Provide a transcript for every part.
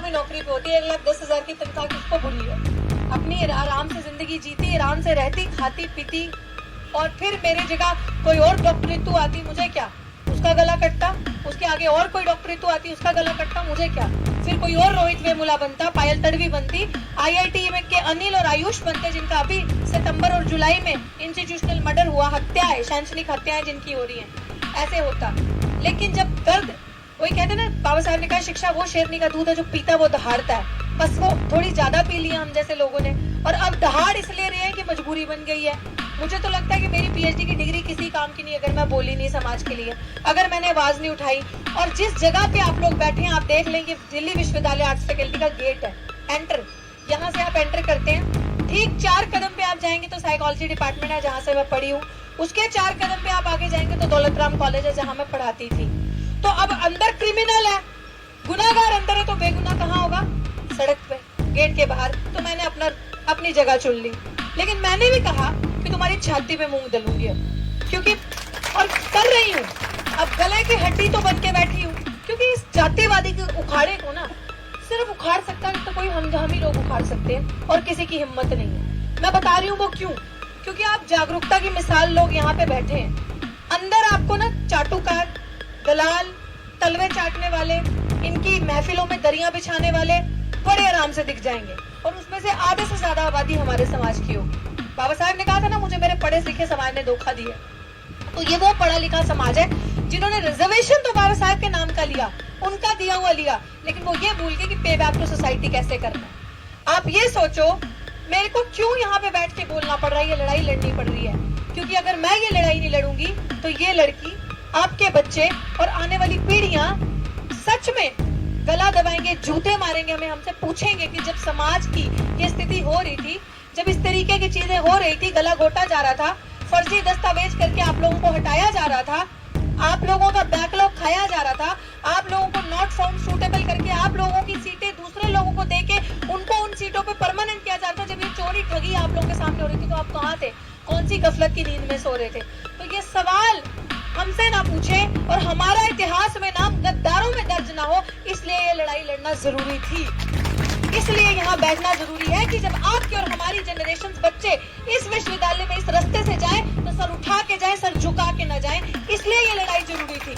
भी नौकरी पे होती है, 1,10,000 की तनख्वाह किसको बुरी है? अपनी आराम से जिंदगी जीती, आराम से रहती, खाती पीती, और फिर मेरी जगह कोई और डॉक्टरेट आती, मुझे क्या? उसका गला कटता, उसके आगे और कोई डॉक्टरेट आती, उसका गला कटता, मुझे क्या? फिर कोई और रोहित वेमुला बनता, पायल तड़वी बनती, IIT में के अनिल और आयुष बनते, जिनका अभी सितंबर और जुलाई में इंस्टीट्यूशनल मर्डर हुआ, हत्याएं, शैक्षणिक हत्याएं जिनकी हो रही हैं, ऐसे होता। लेकिन जब दर्द, वही कहते ना, बाबा साहब ने कहा शिक्षा वो शेरनी का दूध है जो पीता वो दहाड़ता है, बस वो थोड़ी ज्यादा पी लिया हम जैसे लोगों ने, और अब दहाड़ इसलिए रहे हैं कि मजबूरी बन गई है। मुझे तो लगता है कि मेरी PhD की डिग्री किसी काम की नहीं अगर मैं बोली नहीं समाज के लिए, अगर मैंने आवाज नहीं उठाई। और जिस जगह पे आप लोग बैठे हैं, आप देख लेंगे दिल्ली विश्वविद्यालय आर्ट्स फैकल्टी का गेट है, एंटर, यहाँ से आप एंटर करते हैं, ठीक 4 कदम पे आप जाएंगे तो साइकोलॉजी डिपार्टमेंट है जहाँ से मैं पढ़ी हूँ, उसके 4 कदम पे आप आगे जाएंगे तो दौलत राम कॉलेज है जहाँ मैं पढ़ाती थी। तो अब अंदर क्रिमिनल है, गुनाहगार अंदर है, तो बेगुनाह कहाँ होगा? सड़क पे, गेट के बाहर। तो मैंने अपनी जगह चुन ली, लेकिन मैंने भी कहा कि तुम्हारी छाती पे मूंग दलूंगी अब, क्योंकि और कर रही हूँ, अब गले की हड्डी तो बन के बैठी हूँ, क्योंकि इस जातिवादी के उखाड़े को ना सिर्फ उखाड़ सकता है तो कोई हम ही लोग उखाड़ सकते हैं, और किसी की हिम्मत नहीं है। मैं बता रही हूँ वो क्यों, क्योंकि आप जागरूकता की मिसाल लोग यहाँ पे बैठे हैं, अंदर आपको ना चाटुकार, दलाल, तलवे चाटने वाले, इनकी महफिलों में दरियां बिछाने वाले बड़े आराम से दिख जाएंगे, और उसमें से आधे से ज्यादा आबादी हमारे समाज की होगी। बाबा साहब ने कहा था ना, मुझे मेरे पढ़े लिखे समाज ने धोखा दिया, तो ये वो पढ़ा लिखा समाज है जिन्होंने रिजर्वेशन तो बाबा साहब के नाम का लिया, उनका दिया हुआ लिया, लेकिन वो ये भूल गए कि पे बैक टू सोसाइटी कैसे करना है। आप ये सोचो मेरे को क्यों यहाँ पे बैठ के बोलना पड़ रहा है, ये लड़ाई लड़नी पड़ रही है, क्योंकि अगर मैं ये लड़ाई नहीं लड़ूंगी तो ये लड़की, आपके बच्चे और आने वाली पीढ़ियां सच में गला दबाएंगे, जूते मारेंगे, हमें हमसे पूछेंगे कि जब समाज की ये स्थिति हो रही थी, जब इस तरीके की चीजें हो रही थी, गला घोटा जा रहा था, फर्जी दस्तावेज करके आप लोगों को हटाया जा रहा था, आप लोगों का बैकलॉग खाया जा रहा था, आप लोगों को नॉट फाउंड सूटेबल करके आप लोगों की सीटें दूसरे लोगों को देके उनको उन सीटों पे परमानेंट किया जा रहा था। जब ये चोरी ठगी आप लोगों के सामने हो रही थी तो आप कहाँ थे? कौन सी गफलत की नींद में सो रहे थे? तो ये सवाल हमसे ना पूछे और हमारा इतिहास में नाम गद्दारों में दर्ज ना हो, इसलिए ये लड़ाई लड़ना जरूरी थी। इसलिए यहाँ बैठना जरूरी है कि जब आपके और हमारी जनरेशन बच्चे इस विश्वविद्यालय में इस रास्ते से जाएं तो सर उठा के जाएं, सर झुका के न जाएं। इसलिए ये लड़ाई जरूरी थी,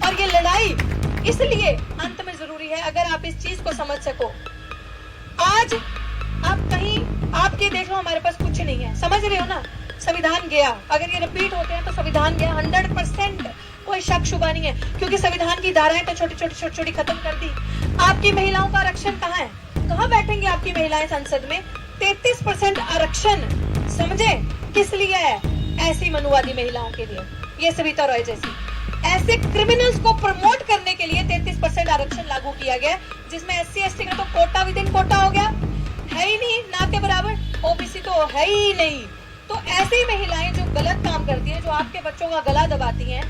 और ये लड़ाई इसलिए अंत में जरूरी है अगर आप इस चीज को समझ सको। आज आप कहीं आपके देख लो, हमारे पास कुछ नहीं है, समझ रहे हो ना? संविधान गया, अगर ये रिपीट होते हैं तो संविधान गया 100%, कोई शक शुबा नहीं है, क्योंकि संविधान की धाराएं तो छोटी खत्म कर दी। आपकी महिलाओं का आरक्षण कहाँ है? कहाँ बैठेंगे आपकी महिलाएं संसद में? 33% आरक्षण, समझे किस लिए है? ऐसी मनुवादी महिलाओं के लिए, ये सविता रॉय जैसी ऐसे क्रिमिनल्स को प्रमोट करने के लिए 33% आरक्षण लागू किया गया, जिसमें SC ST का तो कोटा विदिन कोटा हो गया, है ही नहीं, ना के बराबर, OBC तो है ही नहीं। तो ऐसी महिलाएं जो गलत काम करती हैं, जो आपके बच्चों का गला दबाती हैं,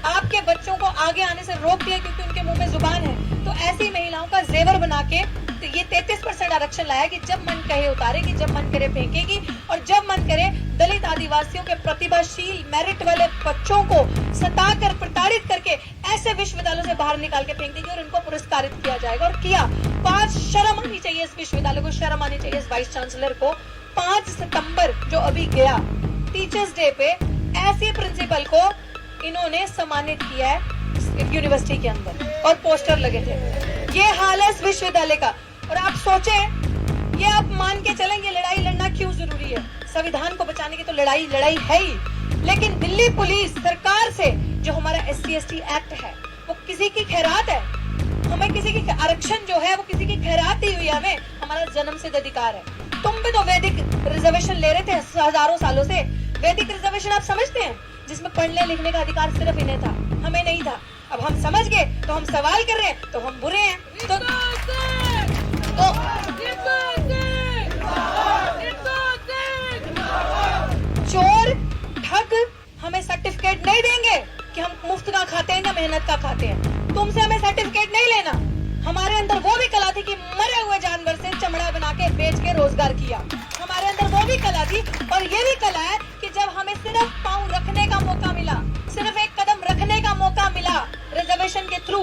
आपके बच्चों को आगे आने से रोकती है क्योंकि उनके मुंह में जुबान है, तो ऐसी महिलाओं का जेवर बना के तो ये 33% आरक्षण लाया कि जब मन कहे उतारेगी, जब मन करे फेंकेगी, और जब मन करे दलित आदिवासियों के प्रतिभाशील मेरिट वाले बच्चों को सताकर प्रताड़ित करके ऐसे विश्वविद्यालयों से बाहर निकाल के फेंक देगी और इनको पुरस्कारित किया जाएगा। और किया, 5 शर्म आनी चाहिए इस विश्वविद्यालय को, शर्म आनी चाहिए इस वाइस चांसलर को। 5 सितंबर जो अभी गया टीचर्स डे पे, ऐसे प्रिंसिपल को इन्होंने सम्मानित किया है यूनिवर्सिटी के अंदर और पोस्टर लगे थे। ये हाल है इस विश्वविद्यालय का। और आप सोचे, ये आप मान के चलेंगे लड़ाई लड़ना क्यों जरूरी है? संविधान को बचाने की तो लड़ाई है ही, लेकिन दिल्ली पुलिस सरकार से जो हमारा SC ST एक्ट है वो किसी की खैरात है? हमें किसी की आरक्षण जो है वो किसी की खैरात दी हुई है, हमें हमारा जन्म सिद्ध अधिकार है। तुम भी तो वैदिक रिजर्वेशन ले रहे थे हजारों सालों से। वैदिक रिजर्वेशन आप समझते हैं, जिसमें पढ़ने लिखने का अधिकार सिर्फ इन्हें था, हमें नहीं था। अब हम समझ गए तो हम सवाल कर रहे हैं तो हम बुरे हैं। चोर ठग हमें सर्टिफिकेट नहीं देंगे कि हम मुफ्त का खाते हैं या मेहनत का खाते हैं। तुमसे हमें सर्टिफिकेट नहीं लेना। हमारे अंदर वो भी कला थी कि मरे हुए जानवर से चमड़ा बना के बेच के रोजगार किया। हमारे अंदर वो भी कला थी, और ये भी कला है कि जब हमें सिर्फ पांव रखने का मौका मिला, सिर्फ एक कदम रखने का मौका मिला रिजर्वेशन के थ्रू,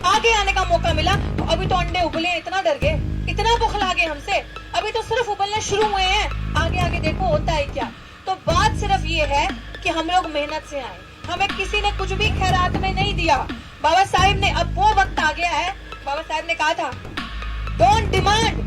आगे आने का मौका मिला तो अभी तो अंडे उबले हैं, इतना डर गए, इतना बुखला गए हमसे, अभी तो सिर्फ उबलने शुरू हुए हैं, आगे आगे देखो होता है क्या। तो बात सिर्फ ये है कि हम लोग मेहनत से आए, हमें किसी ने कुछ भी खैरात में नहीं दिया। बाबा साहेब ने, अब वो वक्त आ गया है, बाबा साहेब ने कहा था don't demand,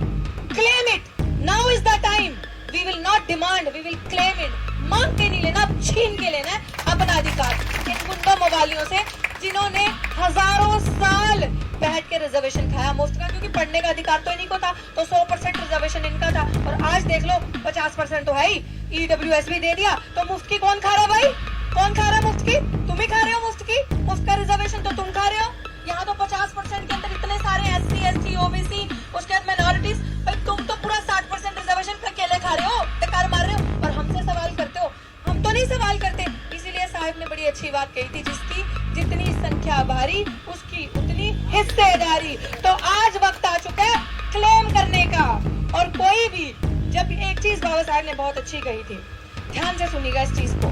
claim it, now is the time, we will not demand, we will claim it. मांग के नहीं लेना, अब छीन के लेना है अपना अधिकार इन गुंडा मवालियों से जिन्होंने हजारों साल बैठ के रिजर्वेशन खाया मुफ्त का, क्योंकि पढ़ने का अधिकार तो इन्हीं को था, तो 100% रिजर्वेशन इनका था। और आज देख लो 50% तो है ही, EWS भी दे दिया, तो मुफ्त की कौन खा रहा भाई, कौन खा रहा मुफ्त की? तुम ही खा रहे हो मुफ्त की, मुफ्त का रिजर्वेशन तो तुम खा रहे हो। यहाँ तो 50% के अंदर इतने सारे SC, ST, OBC, उसके बाद माइनॉरिटीज, भाई तुम तो पूरा 60% रिजर्वेशन अकेले खा रहे हो, बेकार मार रहे हो और हमसे सवाल करते हो। हम तो नहीं सवाल करते। इसीलिए साहब ने बड़ी अच्छी बात कही थी, जिसकी जितनी संख्या भारी उसकी उतनी हिस्सेदारी। तो आज वक्त आ चुका है क्लेम करने का। और कोई भी, जब एक चीज बाबा साहब ने बहुत अच्छी कही थी, ध्यान से सुनिएगा इस चीज को,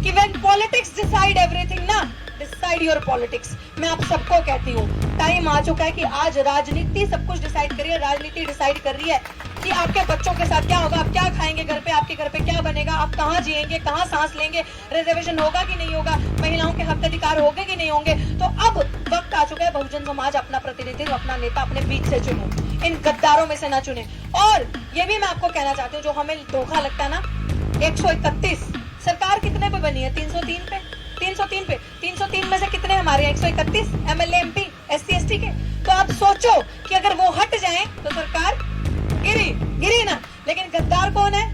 कि when politics decide everything ना, decide your politics। मैं आप सबको कहती हूँ, टाइम आ चुका है कि आज राजनीति सब कुछ डिसाइड करिए। राजनीति डिसाइड कर रही है कि आपके बच्चों के साथ क्या होगा, आप क्या खाएंगे घर पे, आपके घर पे क्या बनेगा, आप कहाँ जिएंगे, कहाँ सांस लेंगे, रिजर्वेशन होगा कि नहीं होगा, महिलाओं के हक अधिकार होंगे कि नहीं होंगे। तो अब वक्त आ चुका है बहुजन समाज अपना प्रतिनिधित्व, अपना नेता अपने बीच से चुने, इन गद्दारों में से ना चुने। और ये भी मैं आपको कहना चाहती हूँ, जो हमें धोखा लगता है ना, 131 सरकार कितने पे बनी है? 303 पे, 303 पे, 303 में से कितने हमारे 131 MLA MP SC ST के। तो आप सोचो कि अगर वो हट जाएं तो सरकार गिरी ना। लेकिन गद्दार कौन है,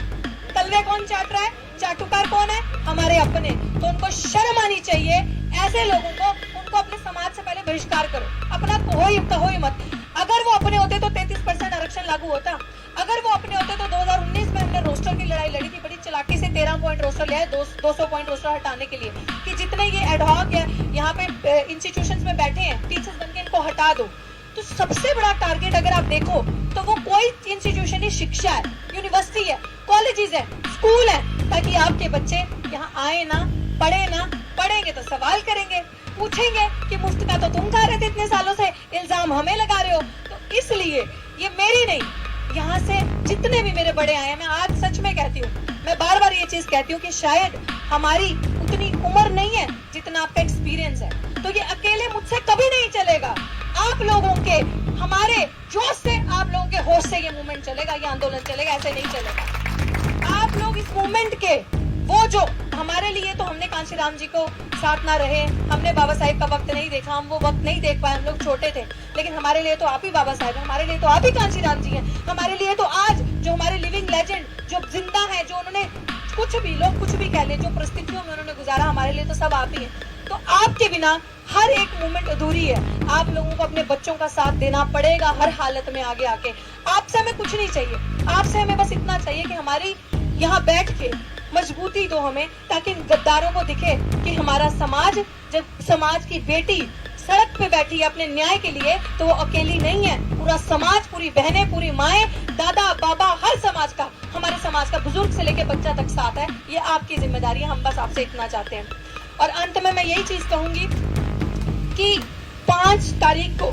तलवे कौन चाट रहा है, चाटुकार कौन है, हमारे अपने। तो उनको शर्म आनी चाहिए, ऐसे लोगों को, उनको अपने समाज से पहले बहिष्कार करो, अपना कहो ही मत। अगर वो अपने होते तो 33% आरक्षण लागू होता, अगर वो अपने होते तो 2019 में हमने रोस्टर की लड़ाई लड़ी थी, बड़ी चालाकी से 13 पॉइंट रोस्टर लिया है, 200 पॉइंट रोस्टर हटाने के लिए, कि जितने ये एडहॉक है यहाँ पे इंस्टीट्यूशंस में बैठे हैं टीचर्स बनके, इनको हटा दो। तो सबसे बड़ा टारगेट अगर आप देखो तो वो कोई इंस्टीट्यूशन ही, शिक्षा है, यूनिवर्सिटी है, कॉलेजेस है, स्कूल है, ताकि आपके बच्चे यहाँ आए ना, पढ़े ना, पढ़ेंगे तो सवाल करेंगे, पूछेंगे कि मुफ्त का तो तुम खा रहे थे इतने सालों से, इल्जाम हमें लगा रहे हो। तो इसलिए ये मेरी नहीं, यहाँ से जितने भी मेरे बड़े आए हैं, मैं आज सच में कहती हूँ, मैं बार बार ये चीज कहती हूँ कि शायद हमारी उतनी उम्र नहीं है जितना आपका एक्सपीरियंस है, तो ये अकेले मुझसे कभी नहीं चलेगा। आप लोगों के, हमारे जोश से, आप लोगों के होश से ये मूवमेंट चलेगा, ये आंदोलन चलेगा, ऐसे नहीं चलेगा। आप लोग इस मूवमेंट के, वो जो हमारे लिए तो हमने कांशीराम जी को साथ ना रहे, हमने बाबा साहेब का वक्त नहीं देखा, हम वो वक्त नहीं देख पाए, हम लोग छोटे थे, लेकिन हमारे लिए तो आप ही बाबा साहेब, हमारे लिए तो आप ही कांशीराम जी हैं, हमारे लिए तो आज जो हमारे लिविंग लेजेंड जो जिंदा है, जो उन्होंने कुछ भी, लोग कुछ भी कह ले, जो परिस्थितियों में उन्होंने गुजारा, हमारे लिए तो सब आप ही हैं। तो आपके बिना हर एक मूवमेंट अधूरी है। आप लोगों को अपने बच्चों का साथ देना पड़ेगा हर हालत में, आगे आके। आपसे हमें कुछ नहीं चाहिए, आपसे हमें बस इतना चाहिए कि हमारी यहाँ बैठ के मजबूती दो हमें, ताकि इन गद्दारों को दिखे कि हमारा समाज, जब समाज की बेटी सड़क पे बैठी है अपने न्याय के लिए, तो वो अकेली नहीं है, पूरा समाज, पूरी बहनें, पूरी माएं, दादा बाबा, हर समाज का, हमारे समाज का बुजुर्ग से लेके बच्चा तक साथ है। ये आपकी जिम्मेदारी है, हम बस आपसे इतना चाहते हैं। और अंत में मैं यही चीज कहूंगी कि 5 तारीख को,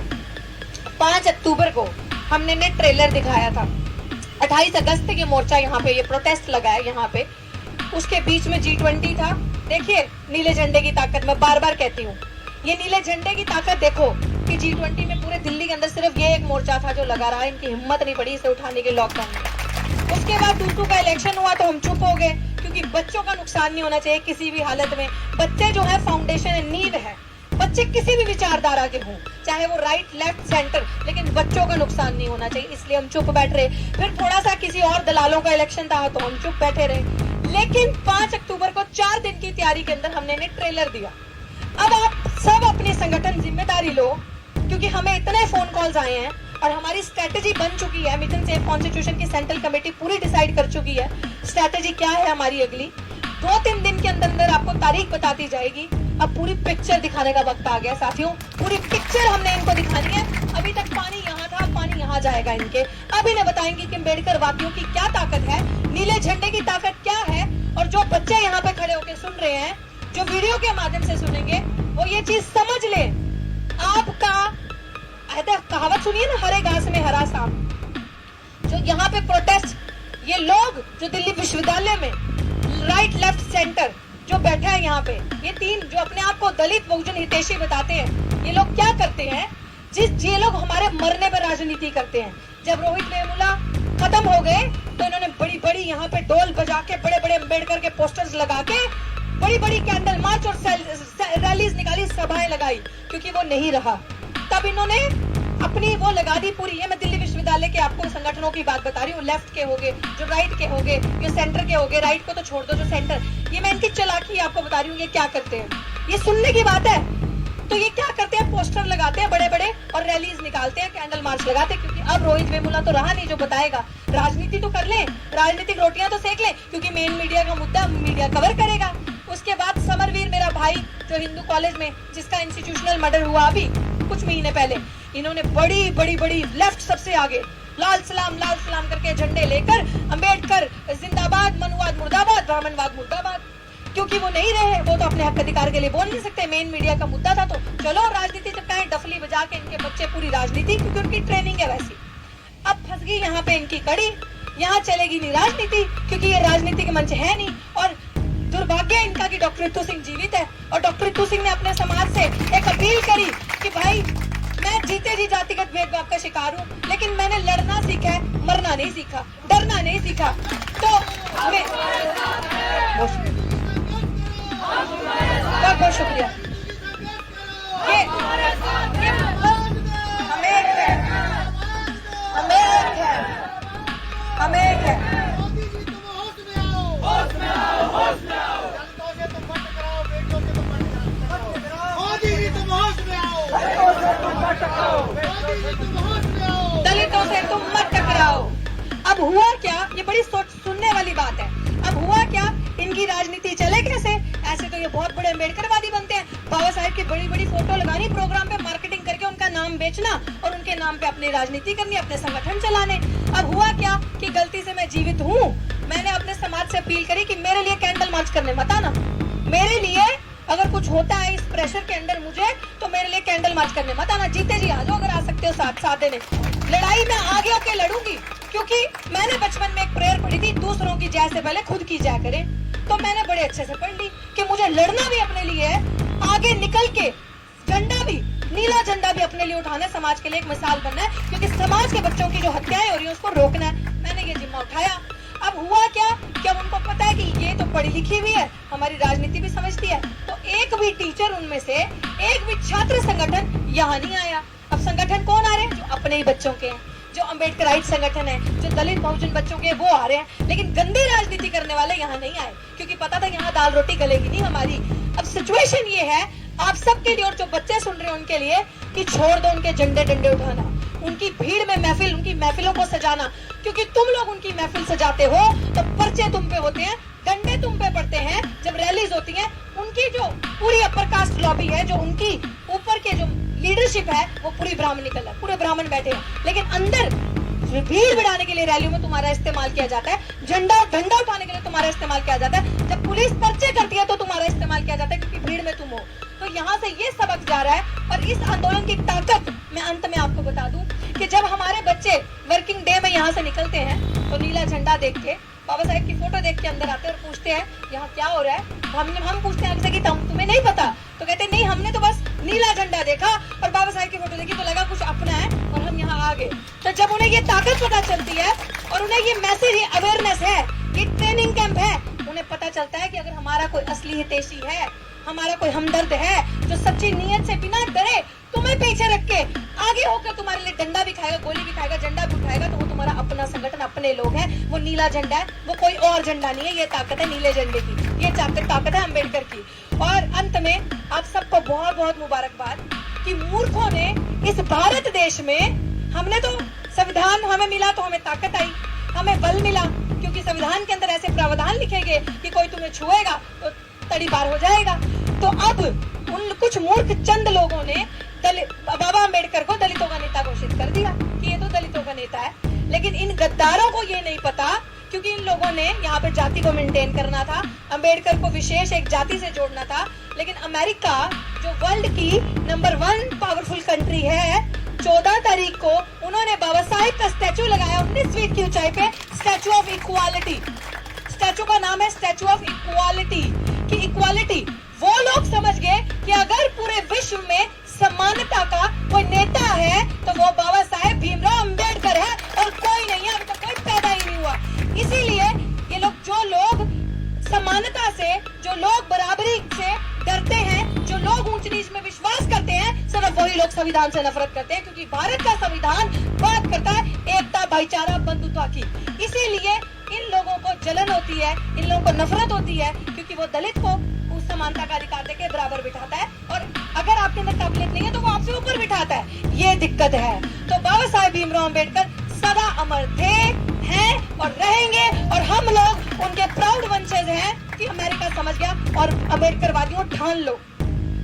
5 अक्टूबर को हमने ने ट्रेलर दिखाया था, 28 अगस्त के मोर्चा यहाँ पे, ये प्रोटेस्ट लगा है यहाँ पे, उसके बीच में G20 था। देखिए नीले झंडे की ताकत, मैं बार बार कहती हूँ, ये नीले झंडे की ताकत देखो कि G20 में पूरे दिल्ली के अंदर सिर्फ ये एक मोर्चा था जो लगा रहा, इनकी हिम्मत नहीं पड़ी इसे उठाने के लॉकडाउन में। उसके बाद 2 का इलेक्शन हुआ तो हम चुप हो गए, क्योंकि बच्चों का नुकसान नहीं होना चाहिए किसी भी हालत में। बच्चे जो है फाउंडेशन है, नींव है, बच्चे किसी भी विचारधारा के हों, चाहे वो राइट लेफ्ट सेंटर, लेकिन बच्चों का नुकसान नहीं होना चाहिए, इसलिए हम चुप बैठ रहे। फिर थोड़ा सा किसी और दलालों का इलेक्शन था तो हम चुप बैठे रहे। लेकिन 5 अक्टूबर को 4 दिन की तैयारी के अंदर हमने ट्रेलर दिया। अब आप सब अपनी संगठन जिम्मेदारी लो, क्योंकि हमें इतने फोन कॉल्स आए हैं और हमारी स्ट्रेटेजी बन चुकी है। मिशन सेफ कॉन्स्टिट्यूशन की सेंट्रल कमेटी पूरी डिसाइड कर चुकी है स्ट्रेटेजी क्या है हमारी अगली। 2-3 दिन के अंदर आपको तारीख बताती जाएगी। अब पूरी पिक्चर दिखाने का वक्त आ गया साथियों, पूरी पिक्चर हमने इनको दिखानी है। अभी तक पानी यहाँ था, पानी यहाँ जाएगा इनके। अब इन्हें बताएंगे कि अम्बेडकर वादियों की क्या ताकत है, नीले झंडे की ताकत क्या है। और जो बच्चे यहाँ पे खड़े होकर सुन रहे हैं, जो वीडियो के माध्यम से सुनेंगे, वो ये चीज समझ ले, आपका कहते कहावत सुनिए ना, हरे घास में हरा सांप। जो यहाँ पे प्रोटेस्ट, ये लोग जो दिल्ली विश्वविद्यालय में राइट लेफ्ट सेंटर जो बैठा है यहाँ पे, ये तीन जो अपने आप को दलित बहुजन हितैषी बताते हैं, ये लोग क्या करते हैं, ये लोग हमारे मरने पर राजनीति करते हैं। जब रोहित वेमुला खत्म हो गए तो इन्होंने बड़ी बड़ी यहाँ पे ढोल बजा के, बड़े बड़े अम्बेडकर के पोस्टर्स लगा के, बड़ी बड़ी कैंडल मार्च और रैलीज निकाली, सभाएं लगाई, क्योंकि वो नहीं रहा। तब इन्होंने अपनी वो लगा दी पूरी। ये मैं दिल्ली विश्वविद्यालय के आपको संगठनों की बात बता रही हूँ, लेफ्ट के होगे, जो राइट के होगे, जो सेंटर के होगे, राइट को तो छोड़ दो, जो सेंटर, ये मैं इनकी चालाकी आपको बता रही हूँ। ये क्या करते हैं, ये सुनने की बात है। तो ये क्या करते हैं, पोस्टर लगाते हैं बड़े बड़े और रैलीज निकालते हैं, कैंडल मार्च लगाते हैं, क्योंकि अब रोहित वेमुला तो रहा नहीं जो बताएगा। राजनीति तो कर ले, राजनीतिक रोटियां तो सेक ले, क्योंकि मेन मीडिया का मुद्दा मीडिया कवर करेगा। उसके बाद समरवीर मेरा भाई जो हिंदू कॉलेज में, जिसका इंस्टीट्यूशनल मर्डर हुआ अभी कुछ महीने पहले, इन्होंने बड़ी बड़ी बड़ी लेफ्ट सबसे आगे लाल सलाम करके झंडे लेकर, अंबेडकर जिंदाबाद, मनुवाद मुर्दाबाद, ब्राह्मणवाद मुर्दाबाद, क्योंकि वो नहीं रहे, वो तो अपने हक अधिकार के लिए बोल नहीं सकते, मेन मीडिया का मुद्दा था। तो चलो राजनीति चिपकाएं, डफली बजा के इनके बच्चे पूरी राजनीति, क्योंकि उनकी ट्रेनिंग है वैसी। अब फंस गई यहाँ पे इनकी कड़ी, यहाँ चलेगी नहीं राजनीति, क्योंकि ये राजनीति के मंच है नहीं। और दुर्भाग्य है इनका कि डॉक्टर रितु सिंह जीवित है, और डॉक्टर रितु सिंह ने अपने समाज से एक अपील करी कि भाई मैं जीते जी जातिगत भेदभाव का शिकार हूँ, लेकिन मैंने लड़ना सीखा है, मरना नहीं सीखा, डरना नहीं सीखा। तो बहुत बहुत शुक्रिया। ये हमें एक है। दलितों से तुम मत टकराओ। अब हुआ क्या, ये बड़ी सुनने वाली बात है। अब हुआ क्या, इनकी राजनीति चले कैसे? ऐसे तो ये बहुत बड़े अम्बेडकरवादी बनते हैं, बाबा साहेब की बड़ी बड़ी फोटो लगानी प्रोग्राम पे, मार्केटिंग करके उनका नाम बेचना और उनके नाम पे अपनी राजनीति करनी, अपने संगठन चलाने। अब हुआ क्या कि गलती से मैं जीवित हूँ, मैंने अपने समाज से अपील करी कि मेरे लिए कैंडल मार्च करने मत आना, मेरे लिए अगर कुछ होता है इस प्रेशर के अंदर मुझे, तो मेरे लिए कैंडल मार्च करने मत आना, जीते जी आ जाओ अगर आ सकते हो साथ देने। लड़ाई मैं आगे होके लड़ूंगी, क्योंकि मैंने बचपन में एक प्रेयर पढ़ी थी, दूसरों की जय से पहले खुद की जय करें। तो मैंने बड़े अच्छे से पढ़ ली कि मुझे लड़ना भी अपने लिए है, आगे निकल के झंडा भी, नीला झंडा भी अपने लिए उठाना है, समाज के लिए एक मिसाल बनना है, क्योंकि समाज के बच्चों की जो हत्याएं हो रही है उसको रोकना है। मैंने ये जिम्मा उठाया। अब हुआ क्या कि अब उनको पता है कि ये तो पढ़ी लिखी हुई है, हमारी राजनीति भी समझती है, तो एक भी टीचर उनमें से, एक भी छात्र संगठन यहाँ नहीं आया। अब संगठन कौन आ रहे हैं? जो अपने ही बच्चों के हैं, जो अम्बेडकराइट संगठन है, जो दलित बहुजन बच्चों के, वो आ रहे हैं। लेकिन गंदी राजनीति करने वाले यहाँ नहीं आए, क्योंकि पता था यहाँ दाल रोटी गलेगी नहीं हमारी। अब सिचुएशन ये है आप सबके लिए, और जो बच्चे सुन रहे हैं उनके लिए, कि छोड़ दो उनके झंडे डंडे उठाना, उनकी भीड़ में महफिल, उनकी महफिलों को सजाना, क्योंकि तुम लोग उनकी महफिल सजाते हो तो पर्चे तुम पे होते हैं, डंडे तुम पे पड़ते हैं। जब रैलीज होती है, उनकी जो पूरी अपर कास्ट लॉबी है, जो उनकी ऊपर के जो लीडरशिप है, वो पूरी ब्राह्मणिकल है, पूरे ब्राह्मण बैठे हैं, लेकिन अंदर भीड़ बढ़ाने के लिए रैलियों में तुम्हारा इस्तेमाल किया जाता है, झंडा उठाने के लिए तुम्हारा इस्तेमाल किया जाता है, जब पुलिस पर्चे करती है तो तुम्हारा इस्तेमाल किया जाता है, क्योंकि भीड़ में तुम हो। तो यहाँ से ये सबक जा रहा है। और इस आंदोलन की ताकत मैं अंत में आपको बता दूं कि जब हमारे बच्चे वर्किंग डे में यहाँ से निकलते हैं, तो नीला झंडा देख के, बाबा साहेब की फोटो देख के अंदर आते हैं और पूछते हैं यहाँ क्या हो रहा है। हम पूछते हैं कि तुम्हें नहीं पता? तो कहते नहीं, हमने तो बस नीला झंडा देखा और बाबा साहेब की फोटो देखी तो लगा कुछ अपना है और हम यहाँ आ गए। तो जब उन्हें ये ताकत पता चलती है और उन्हें ये मैसेज, ये अवेयरनेस है, ये ट्रेनिंग कैंप है, उन्हें पता चलता है कि अगर हमारा कोई असली हितैषी है, हमारा कोई हमदर्द है, जो सच्ची नीयत से बिना डरे तुम्हें पीछे रख के आगे होकर तुम्हारे लिए डंडा भी खाएगा, गोली भी खाएगा, झंडा भी उठाएगा, तो वो तुम्हारा अपना संगठन, अपने लोग हैं। वो नीला झंडा है, वो कोई और झंडा नहीं है। ये ताकत है नीले झंडे की, ये ताकत है अम्बेडकर की। और अंत में आप सबको बहुत बहुत मुबारकबाद कि मूर्खों ने इस भारत देश में, हमने तो संविधान हमें मिला तो हमें ताकत आई, हमें बल मिला, क्योंकि संविधान के अंदर ऐसे प्रावधान लिखे गए कि कोई तुम्हें छुएगा तो तड़ी पार हो जाएगा। तो अब उन कुछ मूर्ख चंद लोगों ने बाबा अम्बेडकर को दलितों का नेता घोषित कर दिया कि ये तो दलितों का नेता है। लेकिन इन गद्दारों को ये नहीं पता, क्योंकि इन लोगों ने यहाँ पे जाति को मेंटेन करना था, अम्बेडकर को विशेष एक जाति से जोड़ना था। लेकिन अमेरिका जो वर्ल्ड की नंबर 1 पावरफुल कंट्री है, 14 तारीख को उन्होंने बाबा साहेब का स्टैचू लगाया 19 फीट की ऊंचाई पे, स्टैचू ऑफ इक्वालिटी। स्टैचू का नाम है स्टैचू ऑफ इक्वालिटी। कि इक्वालिटी वो लोग समझ गए कि अगर पूरे विश्व में समानता का कोई नेता है तो वो बाबा साहेब भीमराव अंबेडकर है और कोई नहीं है, अभी तक कोई पैदा ही नहीं हुआ। इसीलिए ये लोग, जो लोग समानता से, जो लोग बराबरी से डरते हैं, जो लोग ऊंच नीच में विश्वास करते हैं, सिर्फ वही लोग संविधान से नफरत करते हैं, क्योंकि भारत का संविधान बात करता है एकता, भाईचारा, बंधुत्व की। इसीलिए इन लोगों को जलन होती है, इन लोगों को नफरत होती है, क्योंकि वो दलित को उस समानता का अधिकार देके बराबर बिठाता है, और अगर आपके अंदर काबिलियत नहीं है तो वो आपसे ऊपर बिठाता है। ये दिक्कत है। तो बाबा साहेब भीमराव अंबेडकर सदा अमर थे, हैं और रहेंगे, और हम लोग उनके प्राउड वंशज हैं कि अमेरिका समझ गया। और अम्बेडकरवादियों, ठान लो,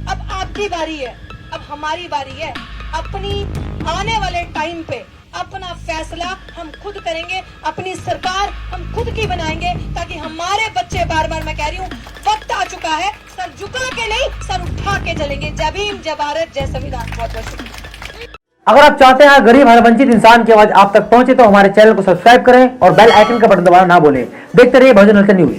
अब आपकी बारी है, अब हमारी बारी है। अपनी आने वाले टाइम पे अपना फैसला हम खुद करेंगे, अपनी सरकार हम खुद की बनाएंगे, ताकि हमारे बच्चे, बार बार मैं कह रही हूँ, वक्त आ चुका है, सर झुका के नहीं, सर उठा के चलेंगे। जय भीम, जय भारत, जय संविधान। बहुत बहुत शुक्रिया। अगर आप चाहते हैं गरीब हर वंचित इंसान की आवाज आप तक पहुंचे तो हमारे चैनल को सब्सक्राइब करें और बेल आइकन का बटन दबाना ना भूलें। देखते रहिए बहुजन हलचल न्यूज।